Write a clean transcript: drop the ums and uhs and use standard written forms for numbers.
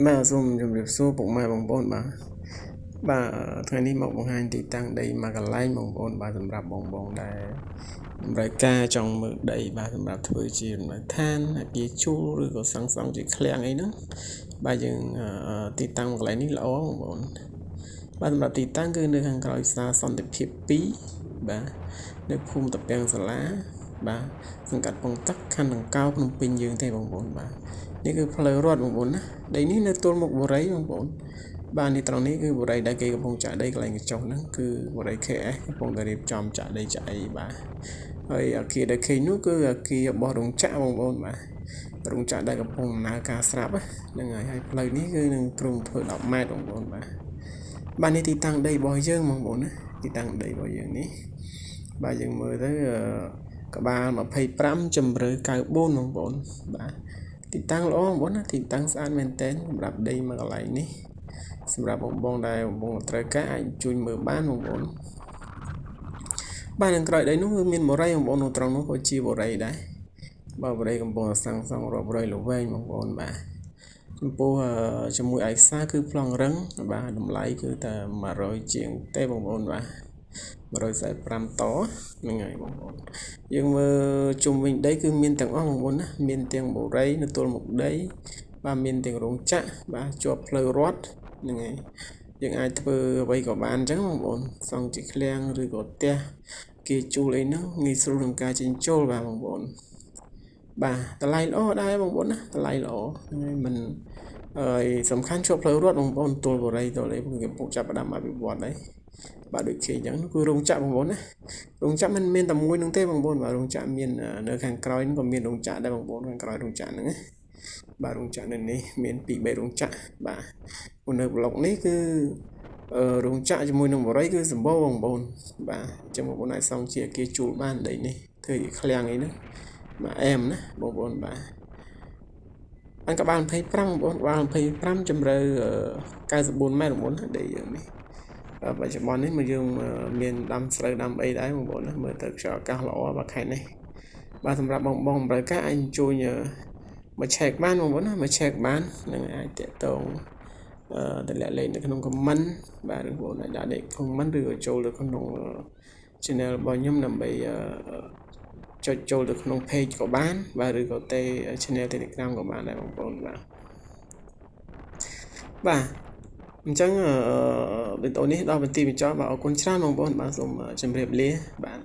បាទសូមជម្រាបសួរពុកម៉ែបងប្អូនបាទថ្ងៃនេះមកបង្ហាញទីតាំងដីមួយកន្លែងបងប្អូនបាទសម្រាប់បងៗដែលតម្រូវការចង់មើលដីបាទសម្រាប់ធ្វើជាលំនៅឋានអគារជួលឬក៏សង់ជាឃ្លាំងអីហ្នឹងបាទយើងទីតាំងកន្លែងនេះល្អបងប្អូនបាទសម្រាប់ទីតាំងគឺនៅខាងក្រោយផ្សារសន្តិភាព2បាទនៅភូមិតាពាំងសាឡាបាទសង្កាត់ពងទឹកខណ្ឌដង្កោភ្នំពេញយើងទេបងប្អូនបាទនេះគឺផ្លូវរដ្ឋបងប្អូនណាដីនេះនៅទល់មុខបុរីបងប្អូនបាទនេះត្រង់នេះគឺបុរីដែលគេកំពុងចាក់ដីកន្លែងកញ្ចុះហ្នឹងគឺបុរី KS កំពុងតែរៀបចំចាក់ដីចាក់អីបាទហើយអាគារដែលឃើញនោះគឺអាគាររបស់រោងចក្របងប្អូនបាទរោងចក្រដែលកំពុងដំណើរការស្រាប់ហ្នឹងហើយផ្លូវនេះគឺនឹងទ្រង់ធ្វើ10ម៉ែត្របងប្អូនបាទនេះទីតាំងដីរបស់យើងបងប្អូនណាទីតាំងដីរបស់យើងនេះបាទយើងមើលទៅក្បាល25ជម្រៅ94បងប្អូនបាទទីតាំងល្អបងប្អូនណាទីតាំងស្អាតមែនទែនសម្រាប់ដីមួយកន្លែងនេះសម្រាប់បងដែលបងត្រូវការអាចជួយមើលបានបងប្អូនបាទនឹងក្រោយដីនោះគឺមានបរិយាបងប្អូននៅត្រង់នោះក៏ជាបរិយាដែរបាទបរិយាកំពុងសាងសង់រាប់រយលវែងបងប្អូនបាទចំពោះជាមួយឯកសារគឺប្លង់រឹងបាទតម្លៃគឺតែ100ជាងទេបងប្អូនបាទ145តហ្នឹងហើយបងប្អូនយើងមើលជុំវិញដីគឺមានទាំងអស់បងប្អូនណាមានទាំងបូរីនៅទល់មុខដីបាទមានទាំងរោងចក្របាទជាប់ផ្លូវរដ្ឋហ្នឹងហើយយើងអាចធ្វើអ្វីក៏បានអញ្ចឹងបងប្អូនសង់ជាឃ្លាំងឬក៏ផ្ទះគេជួលអីហ្នឹងងាយស្រួលក្នុងការចិញ្ចូលបាទបងប្អូនបាទតម្លៃល្អដែរបងប្អូនណាតម្លៃល្អហ្នឹងហើយមិនហើយសំខាន់ជាប់ផ្លូវរដ្ឋបងប្អូនទល់បូរីទល់អីគេពុកចាប់ផ្ដើមអភិវឌ្ឍហើយបាទដូចគេអញ្ចឹងគឺរោងចក្របងប្អូនណារោងចក្រមិនមានតែមួយនឹងទេបងប្អូនបាទរោងចក្រមាននៅខាងក្រោយនេះក៏មានរោងចក្រដែរបងប្អូនខាងក្រោយរោងចក្រហ្នឹងណាបាទរោងចក្រនៅនេះមាន2 3រោងចក្របាទនៅប្លុកនេះគឺរោងចក្រជាមួយនឹងបរិយាគឺសម្បូរបងប្អូនបាទអញ្ចឹងបងប្អូនអាចសង់ជាអគារជួលបានដីនេះធ្វើជាឃ្លាំងអីហ្នឹងបាទអែមណាបងប្អូនបាទបានក្បាល25បងប្អូនក្បាល25ជម្រៅ94ម៉ែត្របងប្អូនដីយើងនេះបច្ចុប្បន្ននេះមកយើងមានដាំស្រូវដាំអីដែរបងប្អូនណាមើលទៅខ្យល់អាកាសល្អបាទខែនេះបាទសម្រាប់បងតម្រូវការអាចជួយមកឆែកបានបងប្អូនណាមកឆែកបាននឹងអាចតាក់ទងតម្លាក់លេខនៅក្នុង comment បាទបងប្អូនអាចដាក់លេខ comment ឬក៏ចូលទៅក្នុង channel របស់ខ្ញុំដើម្បីចុចចូលទៅក្នុង page ក៏បានបាទឬក៏ទេ channel Telegram ក៏បានដែរបងប្អូនបាទអញ្ចឹងវីដេអូនេះដល់បន្ទាប់បញ្ចប់បាទអរគុណច្រើនបងប្អូនបាទសូមជម្រាបលាបាទ